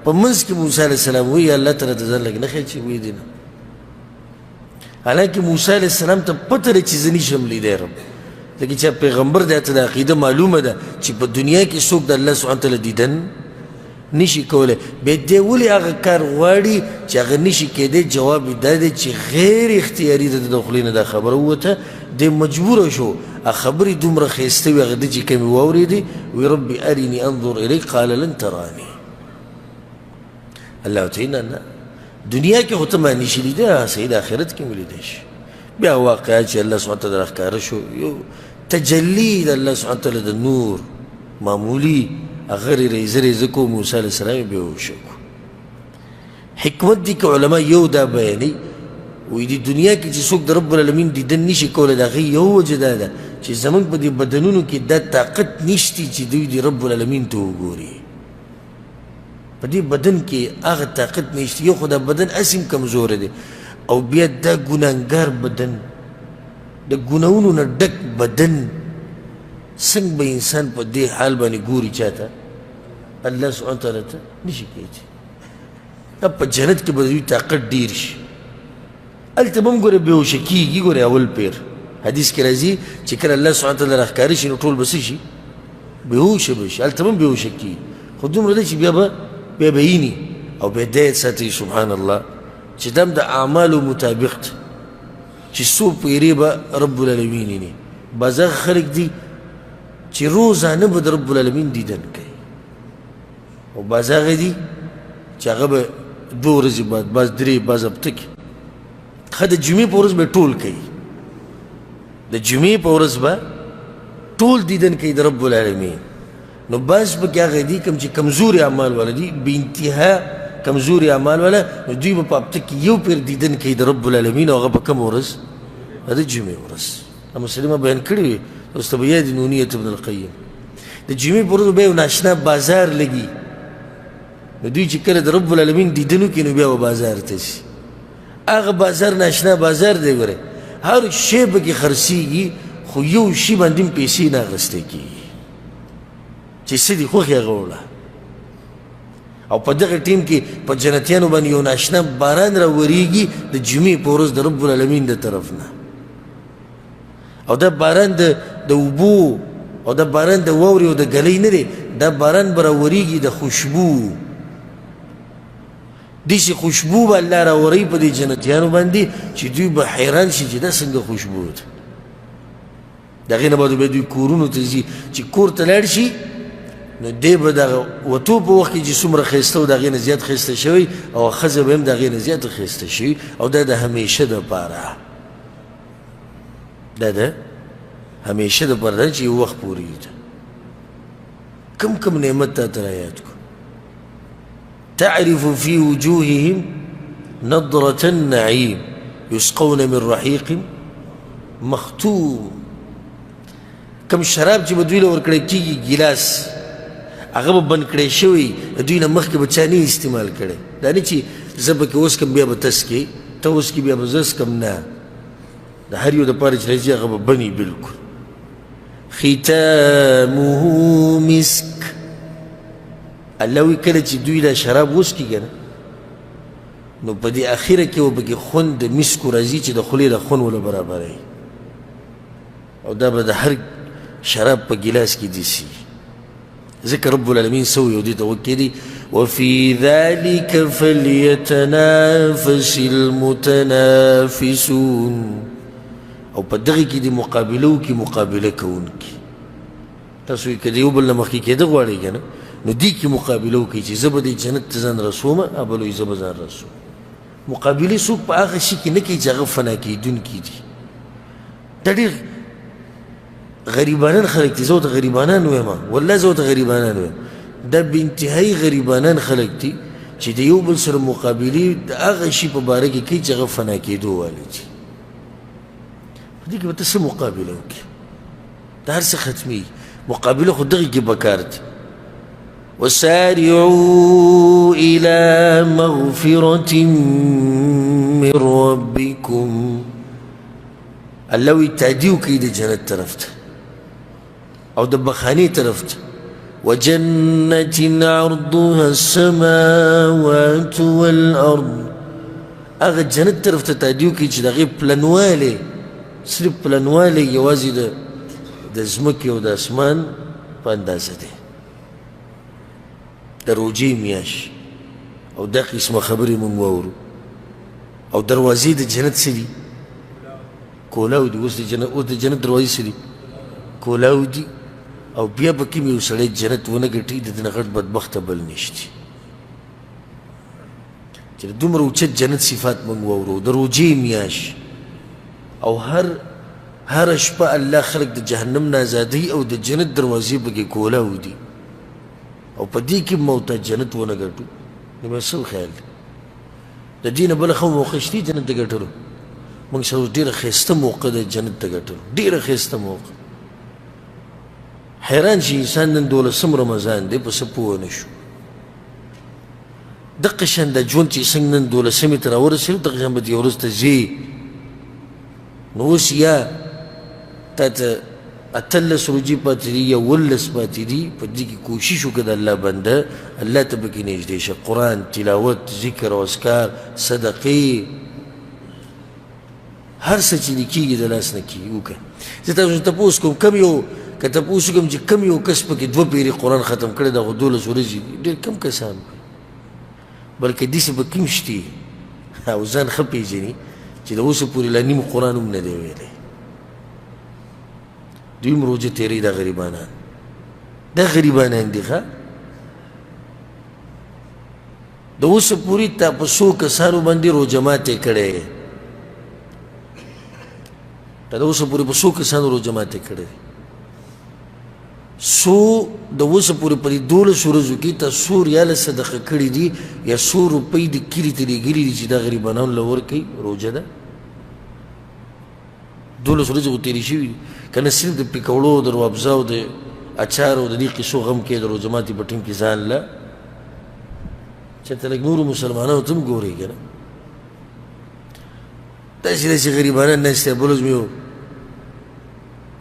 په منځ کې موسی علیه السلام وایي الله ته راته ځان لږ نه ښیې چې ویې دي نه حالانکه موسی علیه السلام ته پته ده چې زه نشم لیدی رب لکه چې پیغمبر دی ته د عقیده معلومه ده چې په دنیا کې څوک د الله سبحانه تعالی دیدن نشي کولی بیا دی ولې هغه کار غواړي چې هغه نشي کېدی جواب یې دا دی چې غیر اختیاري ده د خولې نه دا خبره ووته دی مجبوره شو خبرې دومره ښایسته وي هغه ده چې کمې واورېدې وی ربي اریني انظر الیک قال لن ترانی الله ورته نه دنیا کې خو ته ما نشي لیدی صحیح د آخرت کې مې لیدی شي بیا واقعات چې الله سبحانه تعالی راښکاره شو یو تجلی د الله سبحانه وتعالی د نور معمولی هغه ریزه ریزه کو موسی علیه السلام بیهوشه کو. حکمت دی که علما یو دا بیانی وی دی دنیا کې چې څوک د رب العالمین دیدن نشي کولی د هغې یو وجه دا ده چې زموږ په دې بدنونو کې دا طاقت نشتی چې دوی د رب العالمین ته وګوري. په دې بدن کې هغه طاقت نشتی. یو خو دا بدن اسیم کمزوره دی او بیا دا ګناهګار بدن د ګناهونو نه ډک بدن څنګه به انسان په دې حال باندې ګوري چاته الله سبحانه وتعالی ته نشي کېدی. اب په جنت کې به دوی طاقت ډېر شي. هلته به هم ګوره بېهوشه کېږي. ګوره اول پیر حدیث کې راځي چې کله الله سبحانه وتعالی راښکاره شي نو ټول به څه شي بېهوشه به شي. هلته به هم بېهوشه کېږي خو دومره دی چې بیا به ویني او بیا دا یې ساتي سبحان الله چې دا هم د اعمالو مطابق ده چې څو پیرې به رب العالمین ویني. بعض هغه خلک دي چې روزانه به د رب العالمین دیدن کوي او بعض هغه دي چې هغه به 2 ورځې بعد بعض 3 بعض هفته کې ښه د جمعې په ورځ به ټول کوي. د جمعې په ورځ به ټول دیدن کوي د رب العالمین. نو بعض پکې هغه دي کوم چې کمزوري اعمال والا دي بې انتها کمزوري اعمال والا نو دوی به په هفته کې یو پیر دیدن کوي د رب العالمین او هغه په کوم ورځ د جمعې ورځ. مسلمه بیان کړی وي اوس ته به یاد نونیت ابن القیم د جمعې په ورځ به یو ناشنا بازار لګي نو دوی چې کله د رب العالمین دیدن وکړي نو بیا به بازار ته شي. هغه بازار ناشنا بازار دی. ګوره هر شی پکې خرڅېږي خو یو شي باندې هم پیسې نه اخیستې کېږي چې څه دي خوښ یې هغه وړه. او په دغه ټیم کې په جنتیانو باندې یو ناشنا باران راورېږي د جمعې په ورځ د رب العالمین د طرف نه. او دا باران د اوبو او دا باران د واورې او د ګلۍ نه دی. دا باران به راورېږي د خوشبو. داسې خوشبو به الله راوروي په دې جنتیانو باندې چې دوی به حیران شي چې دا څنګه خوشبو ده. د هغې نه بعد بیا دوی کورونو ته ځي چې کور ته لاړ شي نو دی به دغه وتو په وخت کې چې څومره ښایسته و د هغې نه زیات ښایسته شوی او ښځه به هم د هغې نه زیاته ښایسته شوي او دا د همیشه دپاره دا د همیشه دپاره ده چې یو وخت پورې ده. کم نعمت تا ته رایاد کړو. تعرف في وجوههم نضرة النعيم يسقون من رحيق مختوم. کم شراب چې به دوی له ورکړی کېږي ګیلاس هغه به بند کړی شوی دوی نه مخکې به چا نه استعمال کړی. دا نه چې زه پکې وڅکم بیا به ته څکې ته وڅکې بیا به زه څکم نه. د هر یو دپاره چې راځي هغه به بني بلکل. ختامه مسک. الله وی کله چې دوی له شراب وڅکي که نه نو په دې اخره کې به پکې خوند د مسکو راځي چې د خولې د خوند وله برابروي او دا به د هر شراب په ګیلاس کې دیسي. ذکر رب العالمین سوی او دې ته وکړي وفي ذلك فليتنافس المتنافسون. او په دغه کې د مقابلو کې مقابله کوونکي تاسو یې که د یو بل نه مخکې کېده غواړئ که نه نو دې کې مقابله وکړئ چې زه به دې جنت ته ځان رسومه بل وایي زه به ځان رسوم. مقابلې څوک په هغه شي کې نه کوي چې هغه فنا کېدونکي دي. دا ډېر غریبانان خلک دي. زه ورته غریبانان وایم والله زه ورته غریبانان وایم. دا بې انتهایي غریبانان خلک دي چې د یو بل سره مقابلې د هغه شي په باره کې کوي چې هغه فنا کېدو والی دي. په دې کې به ته څه مقابله وکړي؟ دا هر څه ختمېږي. مقابله خو دغې کې پکار دي. وسارعوا إلى مغفرة من ربكم. الله وی تعدیو کوي د جنت طرف ته او د بخانې طرف ته. وجنة عرضها السماوات والأرض. هغه جنت طرف ته تعدیو کوي چې د هغې پلنوالی صرف پلنوالی یوازې د ځمکې او د اسمان په اندازه دی. د روجې میاشت او دا قسمه خبرې مونږ واورو. او دروازې د جنت څه دي؟ کولاو دي. اوس د جنت دروازې څه دي؟ کولاو دي. او بیا به کوم یو سړی جنت ونه ګټي د ده نه غټ بدبخته بل نشته چې د دومره اوچت جنت صفات مونږ واورو. د روجې میاشت او هر شپه الله خلق د جهنم نه آزادوي او د جنت دروازې پکې کولاو دي او په دې کې موته جنت ونه ګټو نو مې څه خیال دی د دې نه بله ښه موقع شته جنت ته ګټلو موږ سره اوس ډېره ښایسته موقع ده جنت ته ګټلو ډېره ښایسته موقع حیران شي انسان نن 12 رمضان دی په څه پوه نه شو دقه شان د ژوند چې څنګه نن 12 ته راورسېدو دغه شان به دې ورځ ته ځې نو اوس یا تا ته 18 روجې پاتې دي یا 19 پاتې دي په دې کې کوشش وکړه د الله بنده الله ته پکې نږدې شه قرآن تلاوت ذکر او اذکار صدقې هر څه چې دې کېږي د لاس نه کېږي وکړه زه تاسو تپوس کوم کم یو که تپوس وکړم چې کم یو کس پکې 2 پیرې قرآن ختم کړی دغه 12 ورځې دي ډېر کم کسان بلکې داسې به کوم شتي او ځان ښه پېژني چې د اوسه پورې لا نیم قرآن هم نه دی ویلی دوی هم روژه تېروي دا غریبانان دا غریبانان دي ښه د اوسه پورې تا په 100 کسانو باندې روژه ماتې کړی تا د اوسه پورې په 100 کسانو روژه ماتې کړی سو د اوسه پورې په دې 12 ورځو کې تا 100 ریاله صدقه کړي دي یا 100 روپۍ د کلي ته لېږلي دي چې دا غریبانانو له ورکوي روژه ده 12 ورځې خو تېرې شوي دي که نه صرف د پکوړو د روابزه او د اچارو د دې قصو غم کې د روژه ماتي په ټیم کې ځان له چېرته لږ نورو مسلمانانو ته هم ګورئ که نه داسې غریبانان ناست دی بل ورځ مې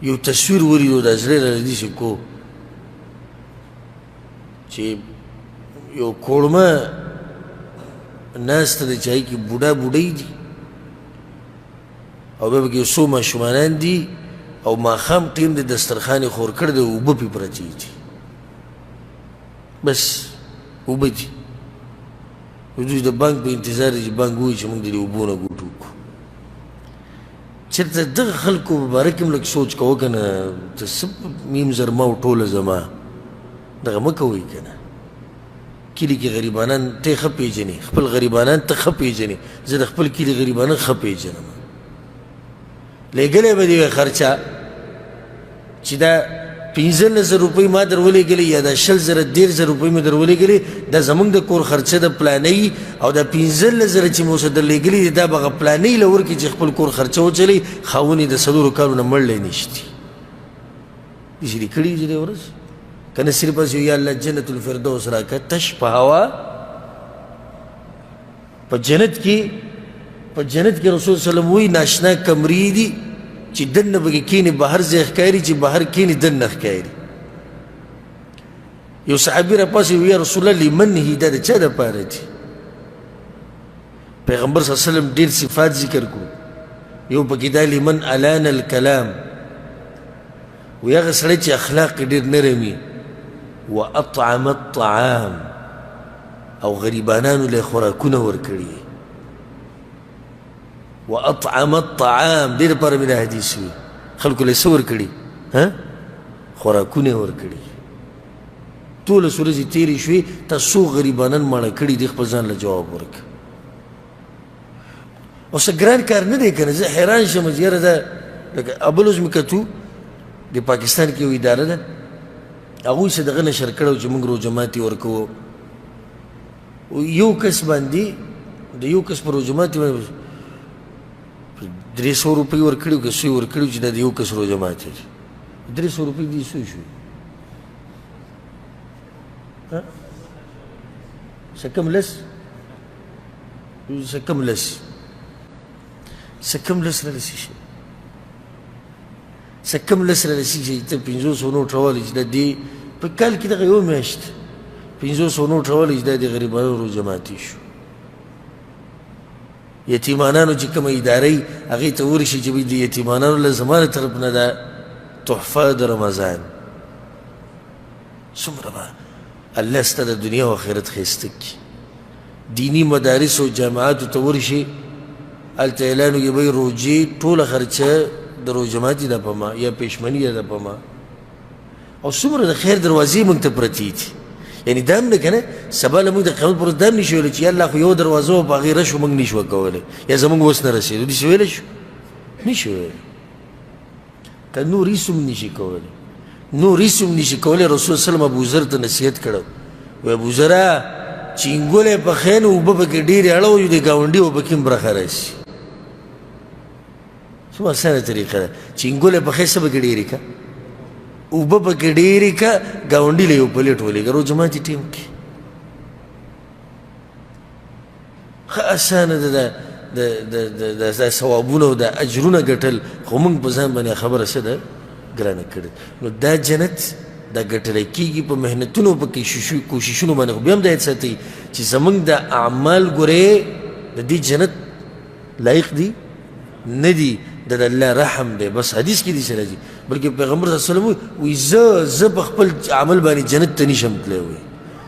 یو تصویر ولیدو دا زړه راله داسې کو چې یو کوړمه ناسته ده چې هغې کې بوډا بوډۍ دي او بیا پکې یو څو ماشومانان دي او ماښام ټیم د دسترخوان یې خور کړی دی اوبه پې پرتې دي بس اوبه دي دوی د بانک په انتظار دي چې بانک ووایي چې موږ د دې اوبو نه ګوټ وکړو چېرته دغه خلکو په باره کې هم لږ سوچ کوه که نه ته څه میم زرما او ټوله زما دغه مه کوئ که نه کلي کې غریبانان ته ښه پېژنې خپل غریبانان ته ښه پېژنې زه د خپل کلي غریبانان ښه پېژنم لېږلی به دې وی خرچه چې دا 15,000 روپۍ ما در ولېږلې یا دا 20,000 روپۍ مې در ولېږلې دا زموږ د کور خرچه د پلانۍ او دا 15,000 چې مې اوسه در لېږلي دي دا به هغه پلانۍ له ورکړي چې خپل کور خرچه وچلوي خاوند یې د 4 کالو نه مړلی نشتي داسې دې کړي چې دې ورځ که نه صرف هسې یا الله جنت الفردوس راکړه تش په هوا په جنت کې رسول وسلم وایي ناشنا کمرې دي چې دننه پکې کښېني بهر ځای ښکاري چې بهر کښېني دننه ښکاري یو صحابي راپاڅېد وایي یا رسول الله لمن هي دا د چا دپاره دي پیغمبر صلی الله علیه وسلم ډېر صفات ذکر کړو یو پکې دا لمن الان الکلام وایي هغه سړی چې اخلاق یې ډېر نرم وي واطعم الطعام او غریبانانو له خوراکونه ورکړي واطعم الطعام دې لپاره مې دا حدیث وي خلکو له څه ورکړي خوراکونه ورکړي 12 ورځې تېرې شوې تا څو غریبانان ماړه کړي دي خپل ځان له جواب ورکړه او څه ګران کار نه دی که نه زه حیران شم چې یاره دا لکه بل اوس مې کتو د پاکستان کې یو اداره ده هغوی څه دغه نشر کړی چې موږ روژه ماتي ورکوو یو کس باندې د یو کس په روژه ماتي باندې 300 روپۍ ورکړي که څه یې ورکړي چې دا د یو کس روژه ماتې 300 روپۍ دې څه شوي څه کم لس رارسېږي ته 500 نوټ راولې چې دا دې په کال کې دغه یو میاشت 500 نوټ راولې چې دا د غریبانو روژه ماتې شو یتیمانانو چې کومه ادارې هغې ته ورشي چې د یتیمانانو له زما له طرف نه ده تحفه د رمضان څومره به الله ستا د دنیا او آخرت ښایسته کړي دیني مدارسو جامعاتو ته ورشي هلته اعلان وکړي بهی روژې ټوله خرچه د روژه ماتي ده په ما یا پېشمني ده په ما او څومره د خیر دروازې موږ ته پرتې دي یعنی دا هم نه که نه سبا له موږ د قیامت پر ورځ دا هم نشي ویلی چې یا الله خو یو دروازه وه په هغې رشو موږ نشوه کولی یا زموږ وس نه رسېدو داسې ویلی شو نشي ویلی که نور هیڅ هم نشي کولی نور هیڅ هم نشي کولی رسول سلم ابوذر ته نصیحت کړی وی ابوذره چې انګولی پخی نو اوبه پکې ډېرې اړوي د ګاونډي اوبه کې هم برخه راشي څومره اسانه طریقه ده چې انګولی پخی څه پکې ډېرې که اوبه پکې ډېرې که ګاونډي له یو پلیټ ولېږه روژه ماتي ټیم کې ښه اسانه ده دا ثوابونه او دا اجرونه ګټل خو موږ په ځان باندې خبره څه ده ګرانه کړې نو دا جنت دا ګټلی کېږي په محنتونو په کوششونو باندې خو بیا هم دا یاد ساتئ چې زموږ دا اعمال ګورې د دې جنت لایق دي نه دي د الله رحم دی بس حدیث کې داسې راځي بلکې پیغمبر صلی الله علیه وسلم وایي زه په خپل عمل باندې جنت ته نشم تللی وایي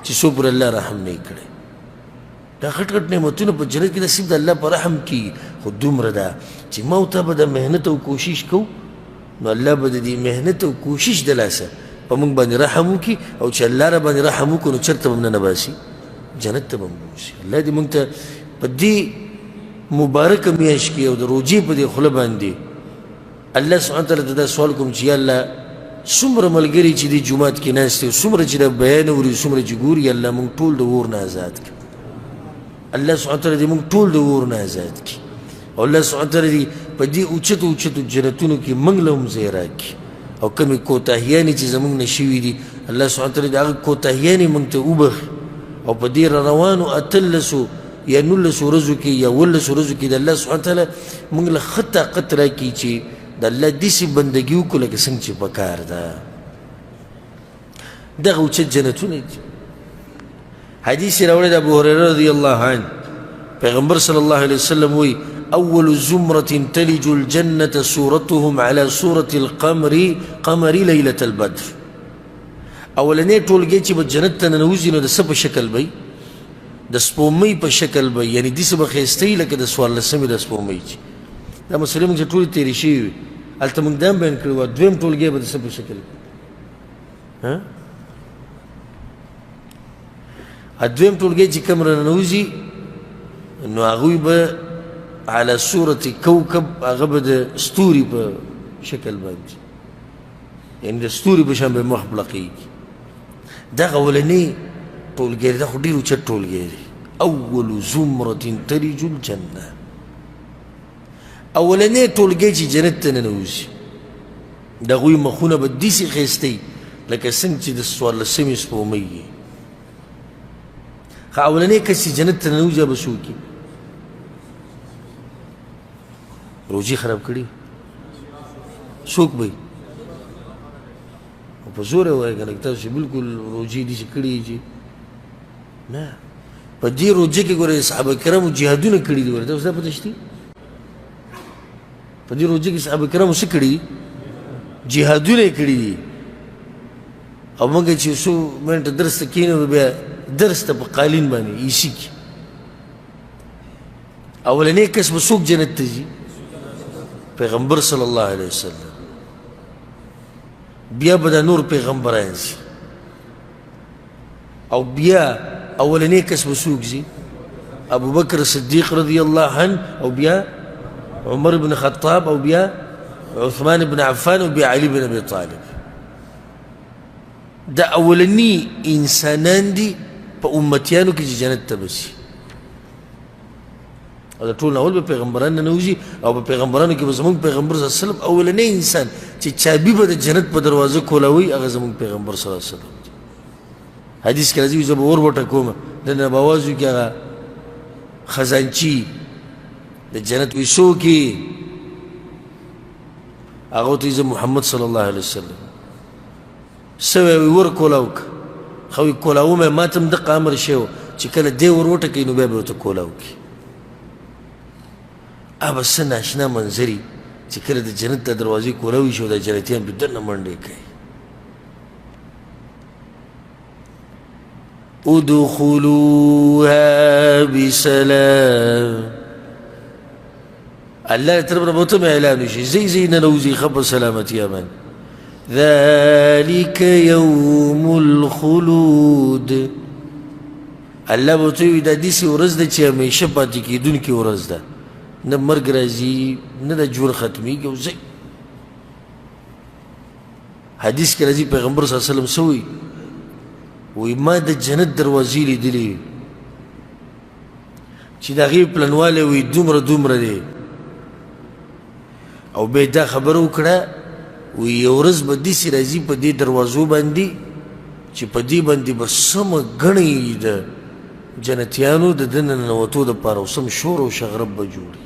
چې څو پورې الله رحم نه یې کړی دا غټ غټ نعمتونه په جنت کې نصیب د الله په رحم کې خو دومره ده چې ما او ته به د محنت او کوشش کوو نو الله به د دې محنت او کوشش د لاسه په موږ باندې رحم وکړي او چې الله را باندې رحم وکړو نو چېرته به هم نه باسي جنت ته به هم بوسي الله دې موږ ته په دې مبارکه میاشت کې او د روجې په دې خوله باندې الله سبحانه تعالی ته دا سوال کوم چې یا الله څومره ملګري چې دې جومات کې ناست دي څومره چې دا بیان اوري څومره چې ګوري الله موږ ټول د اور نه آزاد کړي الله سبحانه تعالی دې موږ ټول د اور نه آزاد کړي او الله سبحانه تعالی دې په دې اوچتو اوچتو جنتونو کې موږ له هم ځای راکړي او کومې کوتاهیانې چې زموږ نه شوي دي الله سبحانه تعالی د هغه کوتاهیانې موږ ته وبخي او په دې را روانو اتلسو یا 19 ورځو کې یا 18 ورځو کې د الله سبحانه تعالی موږ له ښه طاقت راکړي چې د الله داسې بندګي وکړو لکه څنګه چې پکار ده دغه اوچت جنتونه دي حدیث یې راوړی د ابوهریره رضی الله عنه پیغمبر صلی الله علیه وسلم وایي اول زمرة تلج الجنة صورتهم على صورة القمر ليلة البدر اولنې ټولګی چې به جنت ته ننوځي نو د څه په شکل به د سپومۍ په شکل به یعنې داسې به ښایسته وي لکه د څوارلسمې د سپومۍ چې دا مسلې موږ چې ټولې تېرې شوي وي هلته موږ دا هم بیان کړي وه دویم ټولګی به د څه په شکل دویم ټولګی چې کوم راننوځي نو هغوی به على صورة کوكب هغه به د ستوري په شکل باندې یعنې د ستوري په شان به مخ بلقیږي دغه اولنی ټولګی دا خو ډېر اوچت ټولګی دی اول زمرة تلج الجنة اولنی ټولګی چې جنت ته ننوځي د هغوی مخونه به داسې ښایسته وي لکه څنګه چې د څوارلسمې سپومۍ وي خو اولنی کس چې جنت ته ننوځي به څوک وي روجي خراب کړي څوک به په زور یې ووایه که نه تاسو بلکل روجي داسې کړي چې نه په دې روجه کې ګوره صحابه کرامو جهادونه کړي دي ګوره تاسو دا پته شته په دې روجه کې صحابه کرامو څه کړي دي جهادونه یې کړي دي او موږ چې څو منټه درس ته کښېنو بیا درس ته په قالین باندې ایسي کې اولنی کس به څوک جنت ته ځي پیغمبر صلی الله علیه وسلم بیا به دا نور پیغمبران ځي او بیا اولنی کس به څوک ځي ابو بکر صدیق رضی الله عنه او بیا عمر بن خطاب او بیا عثمان بن عفان او بیا علی بن ابي طالب دا اولنی انسانان دي په امتیانو کې چې جنت ته بسي او د ټول اول به پیغمبران ننوځي او په پیغمبرانو کې به زموږ پیغمبر صلی الله علیه وسلم اولنی انسان چې چابي به د جنت په دروازه کولاوي هغه زموږ پیغمبر صلی الله علیه وسلم حدیث کې راځي زه به اور وټکوم دننه به اواز وي کې هغه خزانچي د جنت وي څوک یې هغه ورته وي زه محمد صلی الله علیه وسلم څه وی ور کولاو که خو وي کولاومه ما ته هم دقه امر شوی و چې کله دې ور وټکوي نو بیا به ورته کولاو کړي ابا څه ناشنا منظري چې کله د جنت د دروازې کولاوي شي او د جنتیان به دننه منډې کوي ادخلوها بسلام الله طرف نه به ورته اعلان وشي ځئ ځئ ننوځئ ښه په سلامتیا باندې ذلك يوم الخلود الله به ورته وایي دا داسې ورځ ده چې همیشه پاتې کېدونکې ورځ ده نه مرګ راځي نه د ژوند ختمېږي او ځئ حدیث کې راځي پیغمبر صلی الله علیه وسلم سوی وی ما د جنت دروازې لیدلې چې د هغې پلنوالی وی دومره دومره دی او بیا دا خبره وکړه وی یو ورځ به داسې راځي په دې دروازو باندې چې په دې باندې به سمه ګڼې د جنتیانو د دننه ننوتو دپاره او سم شور او شغرب به جوړي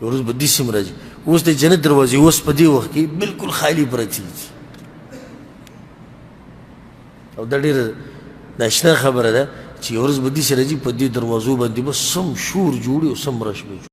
یو ورځ به داسې هم راځي اوس د جنت دروازې اوس په دې وخت کې بلکل خالي پرتې دي او دا ډېره ناشنا خبره ده چې یو ورځ به داسې راځي په دې دروازو باندې به سم شور جوړي او سم رش به جوړي